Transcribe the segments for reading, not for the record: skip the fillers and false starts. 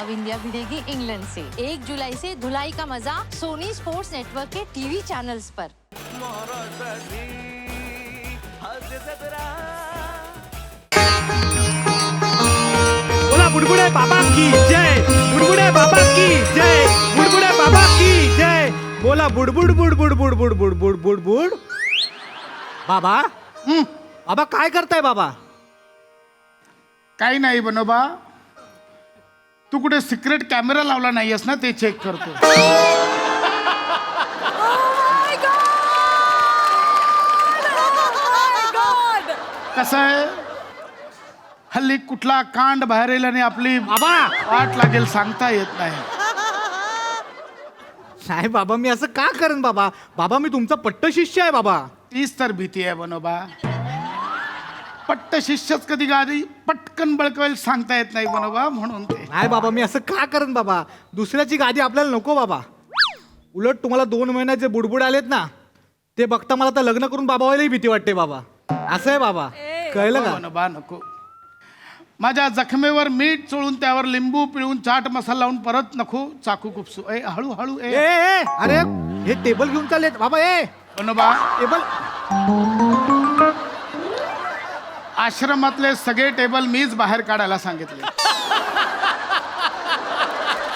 अब India भिड़ेगी England से। 1 जुलाई से धुलाई का मजा सोनी स्पोर्ट्स नेटवर्क के टीवी चैनल्स पर। बोला बुडबुडे बाबा की जय, बुडबुडे बाबा की जय, बुडबुडे बाबा की जय. बोला बुडबुड बुडबुड बुडबुड बुडबुड बुडबुड. बाबा बाबा काय करताय बाबा? काही नाही बनोबा, तू कुठे सिक्रेट कॅमेरा लावला नाहीयेस ना, ते चेक करतो. कसं आहे, हल्ली कुठला कांड बाहेर येईल आणि आपली बाबा वाट लागेल सांगता येत नाही. नाही बाबा, मी असं का करेन बाबा? बाबा मी तुमचा पट्ट शिष्य आहे बाबा. तीच तर भीती आहे बनोबा. पट्ट शिष्यच कधी गाडी पटकन बळकवेल सांगता येत नाही बनोबा, म्हणून ते. नाही बाबा, मी असं का करेन बाबा? दुसऱ्याची गादी आपल्याला नको बाबा. उलट तुम्हाला 2 महिन्यात जे बुडबुड आलेत ना, ते बघता मला तर लग्न करून बाबा व्हायलाही भीती वाटते बाबा. असं आहे बाबा, कळलं का? बनोबा नको. माझ्या जखमेवर मीठ चोळून त्यावर लिंबू पिळून चाट मसाला लावून परत नको चाकू कुपसू. ए हळूहळू ए ए, अरे हे टेबल घेऊन चाललेत बाबा. ए बनोबा, टेबल. आश्रमातले सगळे टेबल मीच बाहेर काढायला सांगितले.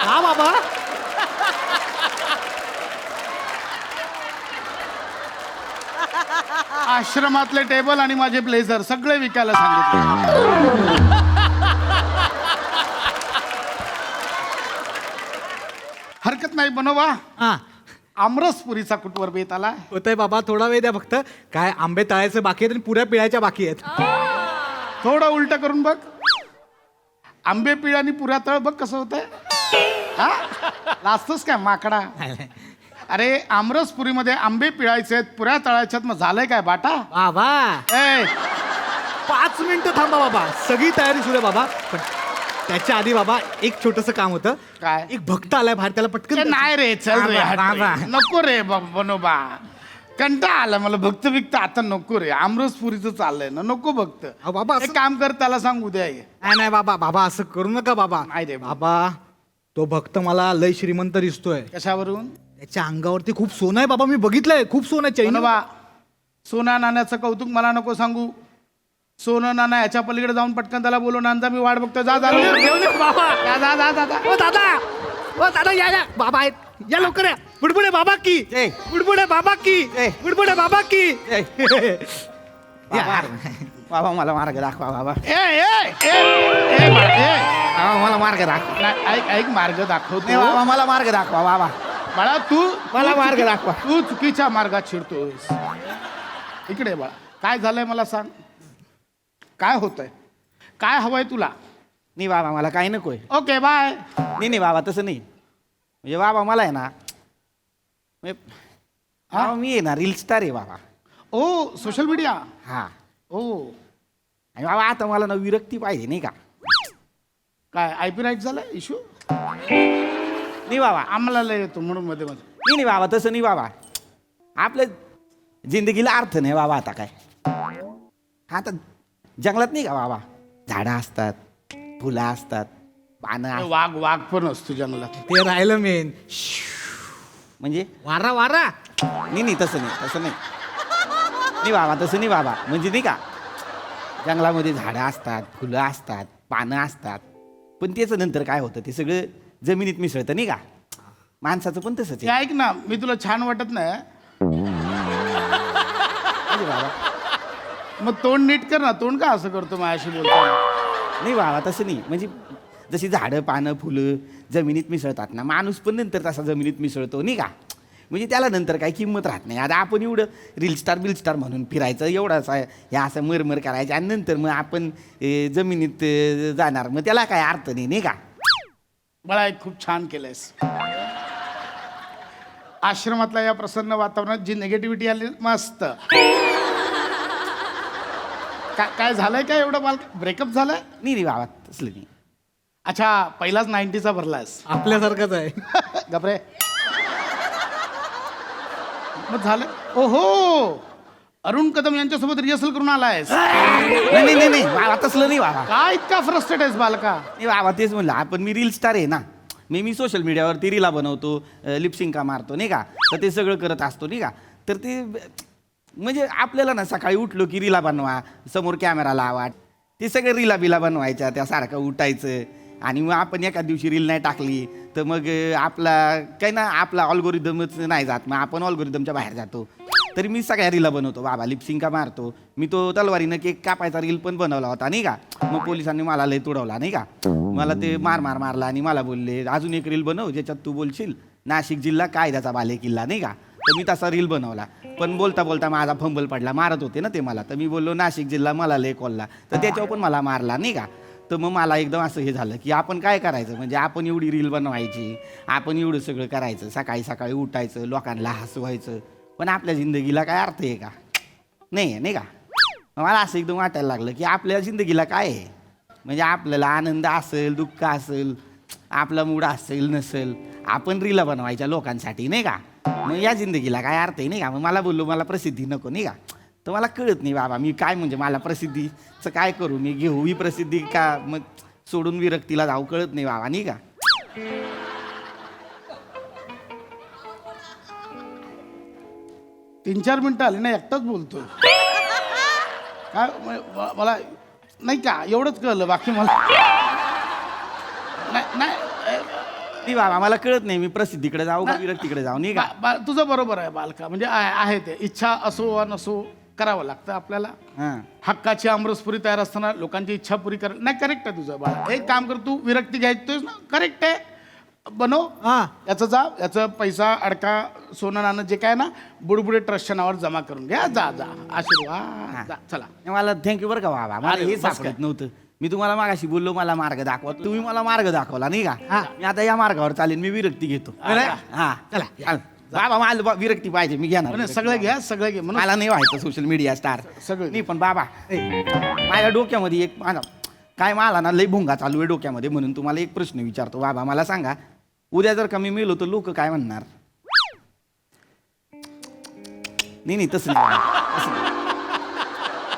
हा बाबा. आश्रमातले टेबल आणि माझे ब्लेझर सगळे विकायला सांगितले. हरकत नाही बनोबा. हा आमरसपुरीचा कुटवर बेत आला. होतंय बाबा, थोडा वेळ द्या फक्त. काय आंबे तळायचे बाकी आहेत आणि पुऱ्या पिळायच्या बाकी आहेत. थोडं उलट करून बघ. आंबे पिळ आणि पुऱ्या तळ बघ कसं होतंय. हा लाजतोस काय माकडा? अरे आमरसपुरीमध्ये आंबे पिळायचे पुऱ्या तळायच्यात, मग झालंय काय बाटा? बाबा ए 5 मिनिटं थांबा बाबा, सगळी तयारी सुरू आहे बाबा. पण त्याच्या आधी बाबा एक छोटस काम होतं. काय? एक भक्त आलाय बाहेर, त्याला ए, पटकन. नाही रे, चल रे, बाबा, हट रे. बाबा. नको रे बनोबा, कंटाळा आला मला भक्त बिक्त आता नको रे. आमरसपुरीचं चाललंय ना, नको भक्त. अहो, बाबा, असं- एक काम कर, त्याला सांग उद्या ये. नाही नाही बाबा, बाबा असं करू नका बाबा. नाही रे बाबा, तो भक्त मला लय श्रीमंत दिसतोय. कशावरून? त्याच्या अंगावरती खूप सोनं आहे बाबा, मी बघितलंय. खूप सोनं आहे. चैनी. बनोबा, सोना नाण्याचं कौतुक मला नको सांगू. सोनं नाना याच्या पलीकडे जाऊन पटकन त्याला बोलून नांदा, मी वाट बघतो. जा जा बाबा. जा जा जा जा. ओ दादा, ओ दादा, या या बाबा आहेत, या लवकर या. बुडबुडे बाबा की जय. बुडबुडे बाबा की जय. बुडबुडे बाबा की. बाबा, बाबा मला मार्ग दाखवा बाबा. ए ए ए ए बाबा मला मार्ग दाखवा. नाही, ऐक ऐक, मार्ग दाखवतो. नाही बाबा, मला मार्ग दाखवा बाबा. बाळा मला तू मार्ग चुकी- दाखवा. तू चुकीच्या मार्गात शिरतोस. इकडे बाळा, काय झालंय मला सांग. काय होतंय, काय हवंय तुला? नाही बाबा, मला काही नकोय. Okay bye. नाही बाबा, तसं नाही. म्हणजे बाबा मला आहे ना, बाबा मी आहे ना रील स्टार आहे बाबा. ओ सोशल मीडिया. हा. ओ आणि बाबा आता मला ना विरक्ती पाहिजे नाही का? काय IP राईट झालाय इश्यू? नाही बाबा, आम्हाला लय येतो म्हणून मध्ये मध्ये. नाही बाबा, तसं नाही बाबा. आपल्या जिंदगीला अर्थ नाही बाबा आता काय. आता जंगलात नाही का बाबा, झाडं असतात, फुलं असतात, पानं असतात. वाघ वाघ पण असतो जंगलात. ते राहिलं मेन. म्हणजे वारा वारा. नाही तसं नाही, तसं नाही. नाही बाबा, तसं नाही बाबा. म्हणजे नाही का, जंगलामध्ये झाडं असतात, फुलं असतात, पानं असतात, पण त्याचं नंतर काय होतं ते सगळं जमिनीत मिसळतं नाही का? माणसाचं पण तसंच ते आहे. ऐक ना, मी तुला छान वाटत नाही? म्हणजे बाबा, मग तोंड नीट कर ना. तोंड का असं करतो माझ्याशी बोलताना? नाही बाबा, तसं नाही. म्हणजे जशी झाडं पानं फुलं जमिनीत मिसळतात ना, माणूस पण नंतर तसा जमिनीत मिसळतो नाही का? म्हणजे त्याला नंतर काही किंमत राहत नाही. आता आपण एवढं रील स्टार म्हणून फिरायचं, एवढं हे असं मरमर करायचं आणि नंतर मग आपण जमिनीत जाणार, मग त्याला काय अर्थ नाही नाही का? मला एक खूप छान केलंयस. आश्रमातल्या या प्रसन्न वातावरणात जी निगेटिव्हिटी आली मस्त. काय झालंय काय एवढं बाल? ब्रेकअप झालंय? नाही बाबा, तसलं नाही. अच्छा, पहिलाच 90चा भरलायस. आपल्यासारखंच आहे. गबरे. मग झालं. ओहो, अरुण कदम यांच्यासोबत रिहर्सल करून आलायस नाही नाही नाही बाबा तसलं नाही बाबा. काय इतका फ्रस्ट्रेट आहेस बालका? नाही बाबा तेच म्हणलं आपण मी रील स्टार आहे ना. मी सोशल मीडियावरती रीला बनवतो, लिपसिंका मारतो नाही का, तर ते सगळं करत असतो नाही का. तर ते म्हणजे आपल्याला ना सकाळी उठलो की रीला बनवा, समोर कॅमेरा लावा, ते सगळे रीला बिला बनवायच्या, त्या सारखं उठायचं. आणि मग आपण एका दिवशी रील नाही टाकली तर मग आपला काही ना आपला ऑल्गोरिदमच नाही जात, मग आपण ऑल्गोरिदमच्या बाहेर जातो. तरी मी सगळ्या रीला बनवतो बाबा, लिपसिंका मारतो. मी तो तलवारीनं केक कापायचा रील पण बनवला होता नाही का. मग पोलिसांनी मला लय तुडवला नाही का. मला ते मारला आणि मला बोलले अजून एक रील बनव ज्याच्यात तू बोलशील नाशिक जिल्हा कायद्याचा बालेकिल्ला नाही का. तर मी तसा रील बनवला, पण बोलता बोलता माझा फंबल पडला, मारत होते ना ते मला. तर मी बोललो नाशिक जिल्हा मला लय कॉलला, तर त्याच्यावर पण मला मारला नाही का. तर मग मला एकदम असं हे झालं की आपण काय करायचं, म्हणजे आपण एवढी रील बनवायची, आपण एवढं सगळं करायचं, सकाळी सकाळी उठायचं, लोकांना हसवायचं, पण आपल्या जिंदगीला काय अर्थ आहे का? नाही नाही का. मला असं एकदम वाटायला लागलं की आपल्या जिंदगीला काय आहे, म्हणजे आपल्याला आनंद असेल, दुःख असेल, आपला मूड असेल नसेल, आपण रीला बनवायच्या लोकांसाठी नाही का. मग या जिंदगीला काय अर्थ आहे नाही का. मग मला बोललो मला प्रसिद्धी नको नाही का. तर मला कळत नाही बाबा मी काय, म्हणजे मला प्रसिद्धीचं काय करू, मी घेऊ ही प्रसिद्धी का मग सोडून विरक्तीला जाऊ, कळत नाही बाबा नाही का. 3-4 मिनिटं आली ना, एकटाच बोलतोय काय मला नाही का एवढंच कळलं, बाकी मला नाही नाही बाबा मला कळत नाही मी प्रसिद्धीकडे जाऊ का विरक्तीकडे जाऊ नाही का. तुझं बरोबर आहे बालका, म्हणजे आहे ते इच्छा असो वा नसो करावं लागतं आपल्याला. हां हक्काची आमरसपुरी तयार असताना लोकांची इच्छा पुरी कर, नाही करेक्ट आहे तुझं बाळा. एक काम कर, तू विरक्ती घ्यायचोस ना, करेक्ट आहे, बनव. याचं जा, याचं पैसा अडका सोनं नाणं जे काय ना बुडबुडे ट्रस्टच्या नावावर जमा करून घ्या. जा जा आशीर्वाद जा. चला मला थँक्यू बरं का बाबा, मला अरे, हे बस सापडत नव्हतं. मी तुम्हाला मागाशी बोललो मला मार्ग दाखवा, तुम्ही मला मार्ग दाखवला नाही का. मी आता या मार्गावर चालेल, मी विरक्ती घेतो. हा चला बाबा मला विरक्ती पाहिजे, मी घेणार. म्हणे सगळं घ्या, सगळं घे म्हणून मला नाही व्हायचं सोशल मीडिया स्टार सगळं नाही. पण बाबा माझ्या डोक्यामध्ये एक काय मला ना लई भुंगा चालू आहे डोक्यामध्ये, म्हणून तुम्हाला एक प्रश्न विचारतो बाबा. मला सांगा उद्या जर का मी मेलो तर लोक काय म्हणणार? नाही तसं नाही तसं नाही.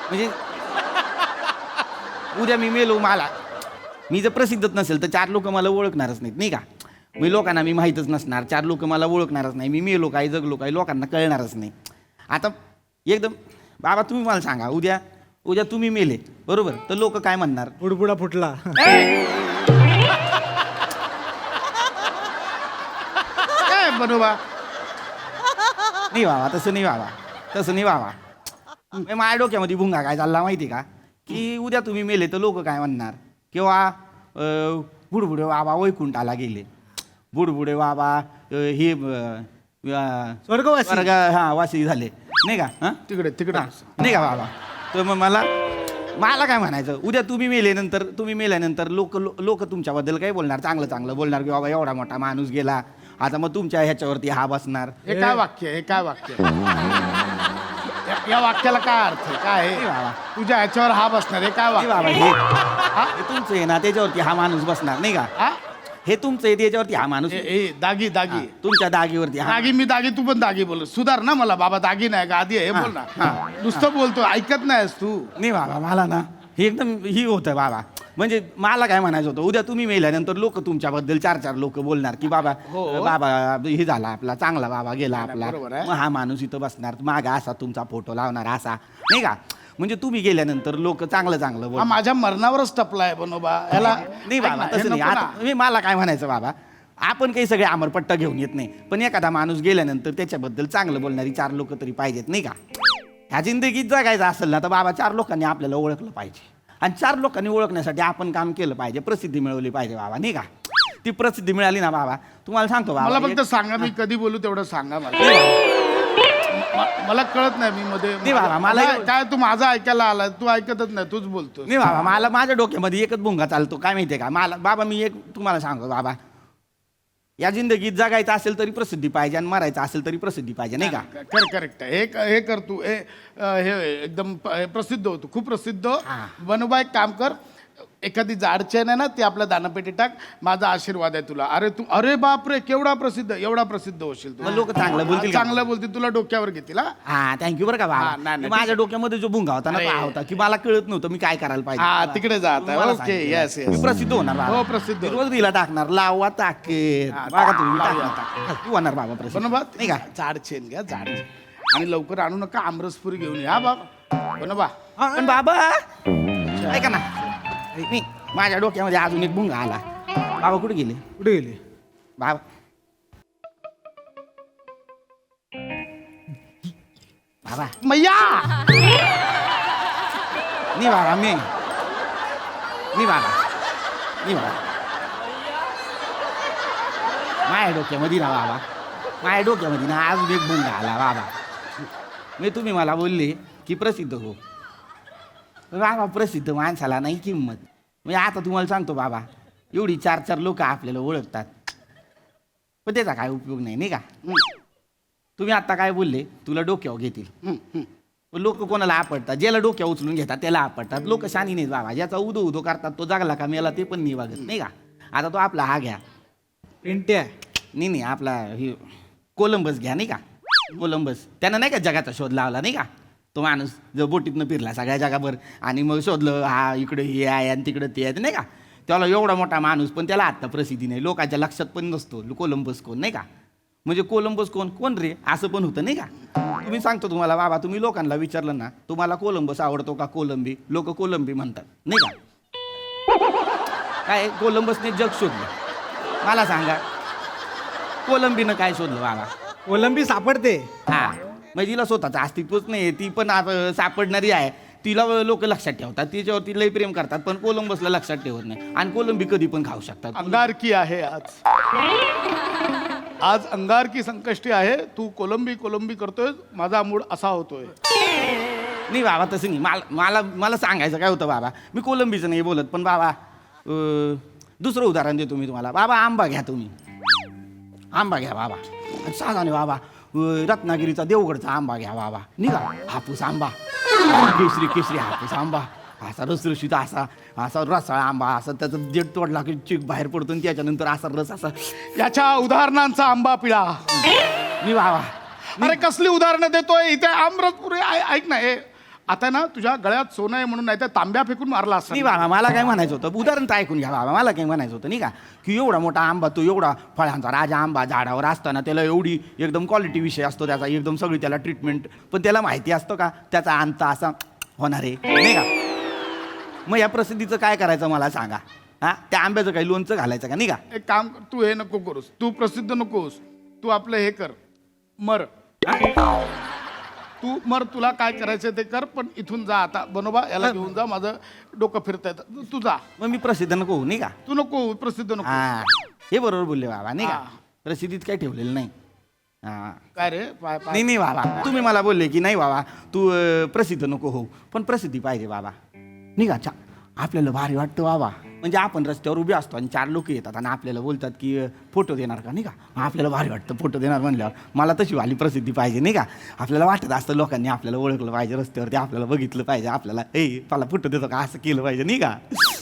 म्हणजे उद्या मी मेलो, मी जर प्रसिद्धच नसेल तर 4 लोक मला ओळखणारच नाहीत नाही का. मी लोकांना मी माहीतच नसणार, 4 लोक मला ओळखणारच नाही. मी मेलो काय जगलो काय लोकांना कळणारच नाही. आता एकदम बाबा तुम्ही मला सांगा उद्या तुम्ही मेले बरोबर, तर लोक काय म्हणणार? बुडबुडा फुटला. काय बनवा नाही बाबा तसं नाही बाबा, तसं नाही बाबा. माझ्या डोक्यामध्ये भुंगा काय चालला माहिती का, की उद्या तुम्ही मेले तर लोक काय म्हणणार, किंवा बुडबुडे बाबा वैकुंठाला गेले, बुडबुडे बाबा हे स्वर्गवासी. वासी झाले नाही का. हां तिकडे नाही का बाबा. तर मग मला काय म्हणायचं, उद्या तुम्ही मेल्यानंतर लोक तुमच्याबद्दल काय बोलणार, चांगलं बोलणार की बाबा एवढा मोठा माणूस गेला. आता मग तुमच्या ह्याच्यावरती हा बसणार. हे काय वाक्य या वाक्याला काय अर्थ आहे, काय नाही आहे? बाबा. तुझ्या ह्याच्यावर हा बसणार आहे काय नाही वाक्य? बाबा हे तुमचं आहे ना, त्याच्यावरती हा माणूस बसणार नाही का. हा? हे तुमचं आहे त्याच्यावरती हा माणूस, दागी तुमच्या दागीवरती हा. दागी मी दागी, तू पण दागी बोल. सुधार ना मला बाबा, दागी नाही का आधी आहे, बोल ना. नुसतं बोलतो, ऐकत नाहीस तू. नाही बाबा मला ना हे एकदम ही होतं बाबा. म्हणजे मला काय म्हणायचं होतं, उद्या तुम्ही मेल्यानंतर लोक तुमच्याबद्दल 4 लोक बोलणार की बाबा बाबा हे झाला आपला चांगला बाबा गेला आपला. बरोबर आहे. मग हा माणूस इथं बसणार, मागा असा तुमचा फोटो लावणार असा नाही का. म्हणजे तुम्ही गेल्यानंतर लोक चांगलं हा बोलणार. माझ्या मरणावरच टपलाय बनोबा याला. नाही बाबा तसं नाही. आता मला काय म्हणायचं बाबा, आपण काही सगळे अमरपट्टा घेऊन येत नाही, पण एखादा माणूस गेल्यानंतर त्याच्याबद्दल चांगलं बोलणारी 4 लोक तरी पाहिजेत नाही का. ह्या जिंदगीत जगायचं असेल ना तर बाबा 4 लोकांनी आपल्याला ओळखलं पाहिजे, आणि 4 लोकांनी ओळखण्यासाठी आपण काम केलं पाहिजे, प्रसिद्धी मिळवली पाहिजे बाबा नाही का. ती प्रसिद्धी मिळाली ना बाबा, तुम्हाला सांगतो मला बाबा फक्त सांगा, मी कधी बोलू तेवढं सांगा मला. मला कळत नाही, मी मध्ये नाही बाबा, मला काय तू माझं ऐकायला आला, तू ऐकतच नाही, तूच बोलतो. नाही बाबा माझ्या डोक्यामध्ये एकच भुंगा चालतो, काय माहितीये का मला बाबा. मी एक तुम्हाला सांगतो बाबा, या जिंदगीत जगायचं असेल तरी प्रसिद्धी पाहिजे, आणि मरायचं असेल तरी प्रसिद्धी पाहिजे नाही का. करेक्ट आहे. हे कर तू, हे एकदम प्रसिद्ध होतो, खूप प्रसिद्ध. बनोबा एक काम कर, एखादी जाड चेन आहे ना ती आपल्या दानापेटी टाक. माझा आशीर्वाद आहे तुला. अरे बापरे केवढा प्रसिद्ध, एवढा प्रसिद्ध होशील तू. मग लोक चांगलं बोलतील का? चांगलं बोलतील, तुला डोक्यावर घेतील. हा थँक्यू बरं का हा, बाबा. नाही, नाही, माझ्या डोक्यामध्ये जो भुंगा होता ना तो अरे. हा होता की मला कळत नव्हतं मी काय करायला हा पाहिजे. तिकडे जात तुम्ही मला ओके सांगितलं. येस मी येस प्रसिद्ध होणार बाबा. हो, प्रसिद्ध मी हो. रोज रीला टाकणार लावा टाकेत हा, बघा तुम्ही लावूया टाकणार. तू होणार बाबा प्रसिद्ध बनोबा नाही का? जाड चेन घ्या, जाड चेन. आणि लवकर आणू नका, आमरसपुरी घेऊन या बाबा. बनोबा पण बाबा ऐका ना, मी माझ्या डोक्यामध्ये अजून एक भुंगा आला. बाबा कुठे गेले? कुठे गेले? बाबा बाबा मैया नाही बाबा मी बाबा माझ्या डोक्यामध्ये ना बाबा, माझ्या डोक्यामध्ये ना अजून एक भुंगा आला बाबा. मी तुम्ही मला बोलले की प्रसिद्ध हो. बाबा प्रसिद्ध माणसाला नाही किंमत. म्हणजे आता तुम्हाला सांगतो बाबा, एवढी 4 लोक आपल्याला ओळखतात पण त्याचा काय उपयोग नाही का? तुम्ही आता काय बोलले, तुला डोक्यावर घेतील. पण लोक कोणाला आपडतात? ज्याला डोक्यावर उचलून घेतात त्याला आपडतात. लोक शानी नाहीत बाबा. ज्याचा उदो उदो करतात तो जगला का मेला ते पण नाही वागत नाही का? आता तो आपला हा घ्या, पिंट्या. नाही आपला हे कोलंबस घ्या नाही का? कोलंबस त्यानं नाही का जगाचा शोध लावला नाही का? तो माणूस जो बोटीतनं फिरला सगळ्या जगाभर आणि मग शोधलं हा इकडे हे आहे आणि तिकडे ते आहे नाही का? त्याला एवढा मोठा माणूस पण त्याला आत्ता प्रसिद्धी नाही, लोकांच्या लक्षात पण नसतो कोलंबस कोण नाही का? म्हणजे कोलंबस कोण रे असं पण होतं नाही का? तुम्ही सांगतो तुम्हाला बाबा, तुम्ही लोकांना विचारलं ना तुम्हाला कोलंबस आवडतो का कोलंबी, लोक कोलंबी म्हणतात नाही का? काय कोलंबसने जग शोधलं मला सांगा, कोलंबीनं काय शोधलं बाबा? कोलंबी सापडते. हा म्हणजे तिला स्वतःचं अस्तित्वच नाही, ती पण सापडणारी आहे. तिला लोक लक्षात ठेवतात, तिच्यावरती लय प्रेम करतात, पण कोलंबसला लक्षात ठेवत नाही. आणि कोलंबी कधी पण खाऊ शकतात. अंगारकी आहे आज अंगारकी संकष्टी आहे. तू कोलंबी करतोय, माझा मूड असा होतोय. नाही बाबा तसं नाही. मला सांगायचं काय होतं बाबा, मी कोलंबीचं नाही बोलत. पण बाबा दुसरं उदाहरण देतो मी तुम्हाला. बाबा आंबा घ्या, तुम्ही आंबा घ्या बाबा. साधाने बाबा रत्नागिरीचा देवगडचा आंबा घ्या बाबा. निघा हापूस आंबा, केसरी हापूस आंबा, असा रसरशीत असा रसाळ आंबा, असा त्याचा जेट तोडला की चिक बाहेर पडतो आणि त्याच्यानंतर असा रस असा. याच्या उदाहरणांचा आंबा पिळा. मी बाबा अरे कसली उदाहरणं देतोय इथे? आमरसपुरी ऐक ना, हे आता ना तुझ्या गळ्यात सोनं आहे म्हणून नाही तर तांब्या फेकून मारला असता. नाही बाबा, मला काय म्हणायचं होतं, उदाहरण तर ऐकून घ्या बाबा. मला काय म्हणायचं होतं नाही का, की एवढा मोठा आंबा, तो एवढा फळांचा राजा आंबा झाडावर असताना त्याला एवढी एकदम क्वालिटी विषय असतो त्याचा, एकदम सगळी त्याला ट्रीटमेंट, पण त्याला माहिती असतं का त्याचा अंत असा होणार आहे नाही का? मग या प्रसिद्धीचं काय करायचं मला सांगा. हा त्या आंब्याचं काही लोणचं घालायचं का नाही का? एक काम कर, तू हे नको करूस, तू प्रसिद्ध नकोस, तू आपलं हे कर, मर. तू मर, तुला काय करायचं ते कर, पण इथून जा आता. बनोबा याला घेऊन जा, माझं डोकं फिरतंय. तू जा, मग मी प्रसिद्ध नको होऊ नाही का? तू नको प्रसिद्ध नको. हा हे बरोबर बोलले बाबा नाही का? हा. प्रसिद्धीत काही ठेवलेलं नाही. हा काय रे पाय नाही नाही बाबा, तुम्ही मला बोलले की नाही बाबा तू प्रसिद्ध नको हो, पण प्रसिद्धी पाहिजे बाबा नाही का? आपल्याला भारी वाटतं बाबा. म्हणजे आपण रस्त्यावर उभे असतो आणि 4 लोक येतात आणि आपल्याला बोलतात की फोटो देणार का नाही का? आपल्याला भारी वाटतं फोटो देणार म्हणल्यावर. मला तशी वाली प्रसिद्धी पाहिजे नाही का? आपल्याला वाटत असतं लोकांनी आपल्याला ओळखलं पाहिजे, रस्त्यावरती आपल्याला बघितलं पाहिजे, आपल्याला मला फोटो देतो का असं केलं पाहिजे नाही का?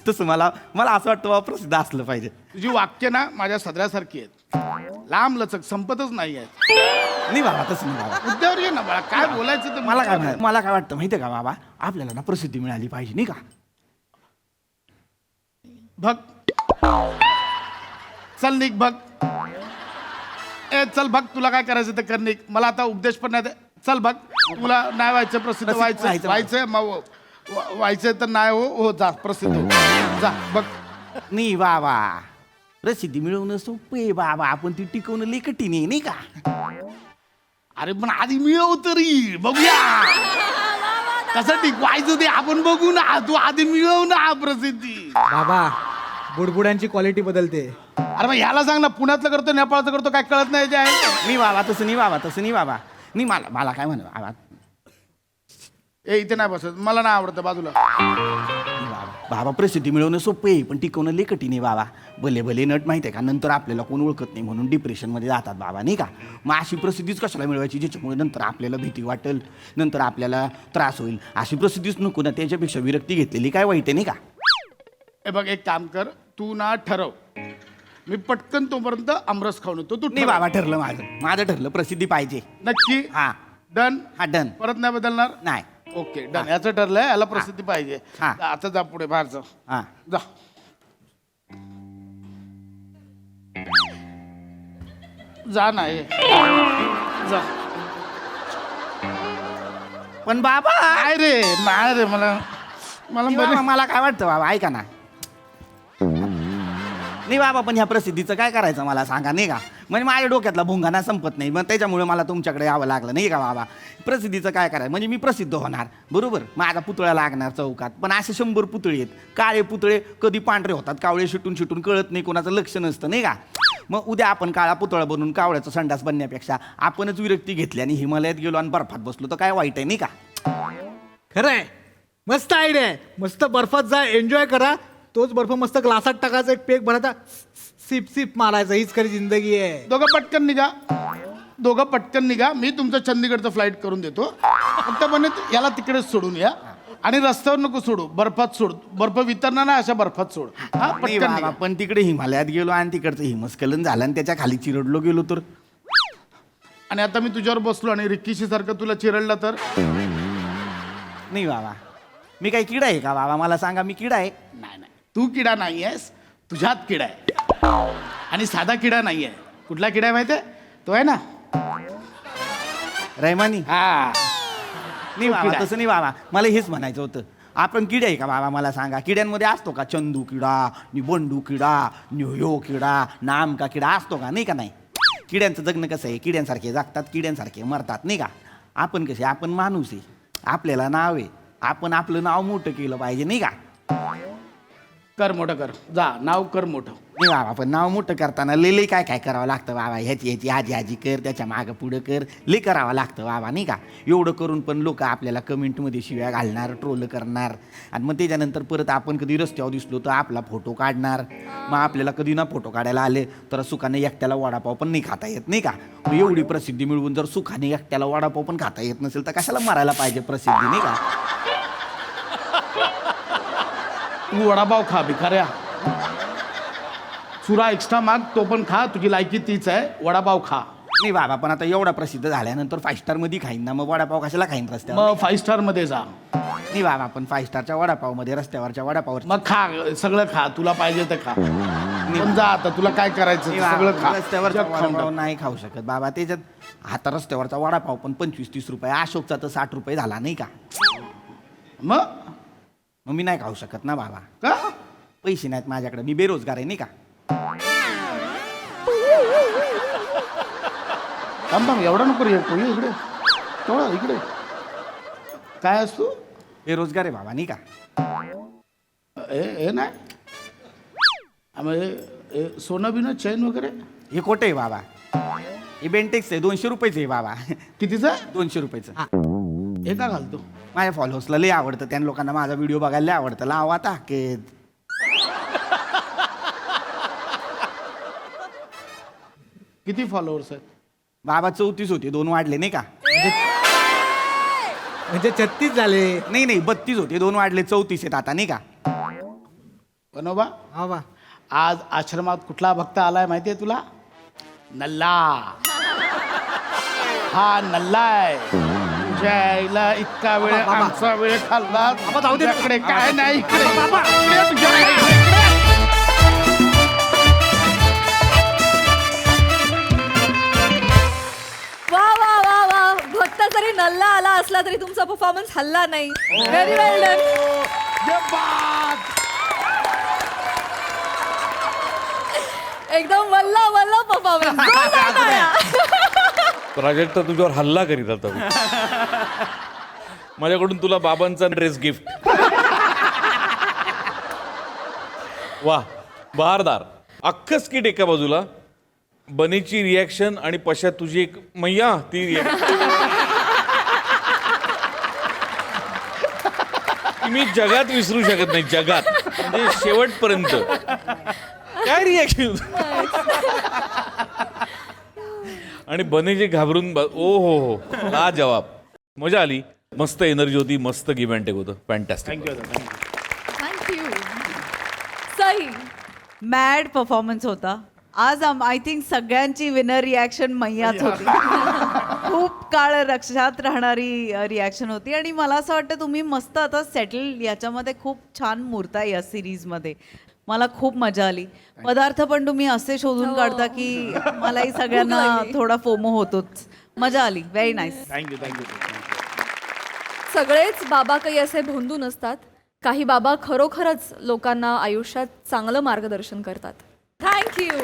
तसं मला असं वाटतं बाबा प्रसिद्ध असलं पाहिजे. तुझी वाक्य ना माझ्या सदऱ्यासारखी आहेत, लांब लचक, संपतच नाही आहेत. नाही बाबा तसं नाही बाबा. मुद्द्यावर ये ना बाळा, काय बोलायचं ते मला काय वाटतं माहिती आहे का बाबा, आपल्याला ना प्रसिद्धी मिळाली पाहिजे नाही का? भग चल निघ, भग चल भग, तुला काय करायचं ते कर, निघ. मला आता उपदेश पण नाही. चल भग, तुला नाही व्हायचं प्रसिद्ध, व्हायचंय व्हायचंय तर नाही हो जा प्रसिद्ध हो. जा बघ. नाही बाबा, प्रसिद्धी मिळवणं सोपं आहे बाबा, आपण ती टिकवणं लई कठीण आहे नाही का? अरे पण आधी मिळव तरी बघूया कसं टिकवायचं ते आपण बघू ना. तू आधी मिळव ना प्रसिद्धी. बाबा बुडबुड्यांची क्वालिटी बदलते. अरे मग ह्याला सांग ना, पुण्यातलं करतो नेपाळचं करतो, काय कळत नाही जे आहे. नाही बाबा तसं नाही बाबा, तसं नाही बाबा. नाही मला काय म्हणा बाबा, ए इथे नाही बसत, मला नाही आवडतं, बाजूला. बाबा प्रसिद्धी मिळवणं सोपं आहे पण टिकवणं लई कठीण आहे बाबा. भले नट माहिती आहे का, नंतर आपल्याला कोण ओळखत नाही म्हणून डिप्रेशनमध्ये जातात बाबा नाही का? मग अशी प्रसिद्धीच कशाला मिळवायची ज्याच्यामुळे नंतर आपल्याला भीती वाटेल, नंतर आपल्याला त्रास होईल. अशी प्रसिद्धीच नको ना, त्याच्यापेक्षा विरक्ती घेतलेली काय वाईट आहे नाही का? हे बघ एक काम कर, तू ना ठरव, मी पटकन तोपर्यंत आमरस खाऊन येतो. तू नाही ठरव. बाबा, ठरलं माझं ठरलं, प्रसिद्धी पाहिजे. नक्की? हा डन. हा डन. परत नाही बदलणार? नाही. Okay done. याचं ठरलंय, याला प्रसिद्धी पाहिजे. हा. आता जा पुढे बाहेर जा. हा जा. जा ना ये. जा. पण बाबा नाही रे, नाही रे, मला मला नाही बरं- बाबा, मला काय वाटतं बाबा, ऐका ना. नाही बाबा, पण ह्या प्रसिद्धीचं काय करायचं मला सांगा, नाही का? म्हणजे माझ्या डोक्यातला भुंगाणा संपत नाही, मग त्याच्यामुळे मला तुमच्याकडे यावं लागलं, नाही का बाबा? प्रसिद्धीचं काय करायचं, म्हणजे मी प्रसिद्ध होणार बरोबर, माझा पुतळा लागणार चौकात, पण असे 100 पुतळे आहेत. काळे पुतळे कधी पांढरे होतात, कावळे शिटून शिटून कळत नाही, कोणाचं लक्ष नसतं, नाही का? मग उद्या आपण काळा पुतळा बनवून कावळ्याचा संडास बनण्यापेक्षा आपणच विरक्ती घेतली आणि हिमालयात गेलो आणि बर्फात बसलो तर काय वाईट आहे, नाही का? खरंय, मस्त आयडिया आहे. मस्त बर्फात जा, एन्जॉय करा. तोच बर्फ मस्त ग्लासात टाकायचा, एक पेक भरायचा, सिप सिप मारायचा. हीच खरी जिंदगी आहे. दोघं पटकन निघा. मी तुमचं चंदीगडचं फ्लाईट करून देतो. फक्त पण याला तिकडेच सोडून या आणि रस्त्यावर नको सोडू, बर्फात सोड. बर्फ वितरणार नाही, अशा बर्फात सोड. हा नाही पटकन बाबा, निघा. पण तिकडे हिमालयात गेलो आणि तिकडचं हिमस्खलन झालं आणि त्याच्या खाली चिरडलो गेलो तर आणि आता मी तुझ्यावर बसलो आणि रिक्कीशी सारखं तुला चिरडला तर? नाही बाबा, मी काही किडा आहे का बाबा? मला सांगा, मी किडा आहे? नाही नाही, तू किडा नाही आहेस, तुझ्यात किडा आहे. आणि साधा किडा नाही आहे. कुठला किडा आहे माहिती आहे? तो आहे ना रैमानी. हा. नाही बाबा, किडा. तसं नाही बाबा, मला हेच म्हणायचं होतं. आपण किडे आहे का बाबा? मला सांगा, किड्यांमध्ये असतो का चंदू किडा, नि बंडू किडा, न्यूयो किडा, नाम का किडा असतो का? नाही का? नाही. किड्यांचं जगणं कसं आहे, किड्यांसारखे जगतात, किड्यांसारखे मरतात, नाही का? आपण कसे, आपण माणूस आहे, आपल्याला नाव आहे, आपण आपलं नाव मोठं केलं पाहिजे, नाही का? कर मोठं कर, जा नाव कर मोठं. नाही बाबा, पण नाव मोठं करताना लय काय काय करावं लागतं बाबा. ह्याची आजी आजी कर, त्याच्या मागं पुढं कर, लय करावं लागतं बाबा, नाही का? एवढं करून पण लोक आपल्याला कमेंटमध्ये शिव्या घालणार, ट्रोल करणार आणि मग त्याच्यानंतर परत आपण कधी रस्त्यावर दिसलो तर आपला फोटो काढणार. मग आपल्याला कधी ना फोटो काढायला आले तर सुखाने एकट्याला वडापाव पण नाही खाता येत, नाही का? मग एवढी प्रसिद्धी मिळवून जर सुखाने एकट्याला वडापाव पण खाता येत नसेल तर कशाला मारायला पाहिजे प्रसिद्धी, नाही का? तू वडापाव खा भिकाऱ्या. चुरा एक्स्ट्रा माग, तो पण खा, तुझी लायकी तीच आहे. वडापाव खा. नाही बाबा, पण आता एवढा प्रसिद्ध झाल्यानंतर 5 स्टारमध्ये खाईन ना, मग वडापाव कशाला खाईन रस्त्यावर? मग 5 स्टार मध्ये जा. नाही बाबा, पण 5 स्टारच्या वडापावमध्ये रस्त्यावरच्या वडापावर मग खा, सगळं खा, तुला पाहिजे तर खा. पण जा आता, तुला काय करायचं ते सगळं खा. रस्त्यावरचा जग खाऊन वडापाव टाक. नाही खाऊ शकत बाबा. त्याच्यात आता रस्त्यावरचा वडापाव पण 25-30 रुपये, अशोकचा तर 60 रुपये झाला, नाही का? मग मी नाही खाऊ शकत ना बाबा, का? पैसे नाहीत माझ्याकडे, मी बेरोजगार आहे, नाही का? थांब एवढा नको रे, ये इकडे, थोडा इकडे. काय असतो? बेरोजगार आहे बाबा, नाही का? हे नाही म्हणजे सोनं बिनं चैन वगैरे हे खोटं आहे बाबा, हे बेंटेक्स आहे, 200 रुपयाचं आहे बाबा. कितीचं? 200 रुपयाचं. हे का घालतो? माझ्या फॉलोअर्सला लय आवडतं, त्या लोकांना माझा व्हिडिओ बघायला लय आवडतं. लाव आता की किती फॉलोअर्स आहेत? बाबा 34 होते, 2 वाढले, नाही का? म्हणजे 36 झाले. नाही 32 होते, 2 वाढले, 34 आहेत आता, नाही का? बनोबा, हा बा. आज आश्रमात कुठला भक्त आलाय माहितीये तुला? नल्ला. हा नल्ला आहे. तुझ्या आईला इतका वेळ, बाबा. आमचा वेळ खाल्ला. बाबा, जाऊ दे. तुझ्याकडे काय नाही, इकडे. बाबा. इकडे तुझ्या आईला, इकडे. वा वा वा वा, भक्त जरी नल्ला आला असला तरी तुमचा परफॉर्मन्स हल्ला नाही. व्हेरी वेल डन. ये बात. एकदम वल्ला वल्ला परफॉर्मन्स. प्राजक्ता तुझ्यावर हल्ला करीत होता मी. माझ्याकडून तुला बाबांचा ड्रेस गिफ्ट. वा, बहारदार. अख्खं स्किट एका बाजूला, बनीची रिॲक्शन आणि पश्चात तुझी एक मैया ती ती मी जगात विसरू शकत नाही, जगात म्हणजे शेवटपर्यंत. काय रिॲक्शन. आणि बनीची घाबरून ओ हो, हा जवाब. मजा आली, मस्त एनर्जी होती, मस्त गिव्ह अँड टेक होतं. फॅन्टॅस्टिक. थँक्यू. थँक्यू. मलाही. मॅड परफॉर्मन्स होता आज. आय थिंक सगळ्यांची विनर रिॲक्शन मैयाच होती. खूप काळ लक्षात राहणारी रिॲक्शन होती आणि मला असं वाटतं तुम्ही मस्त आता सेटल याच्यामध्ये खूप छान मुरताय या सिरीजमध्ये. मला खूप मजा आली. पदार्थ पण तुम्ही असे शोधून काढता की मलाही सगळ्यांना थोडा फोमो होतोच. मजा आली. Very nice. Thank you thank you. सगळेच बाबा काही असे भोंदू नसतात. काही बाबा खरोखरच लोकांना आयुष्यात चांगलं मार्गदर्शन करतात. थँक्यू.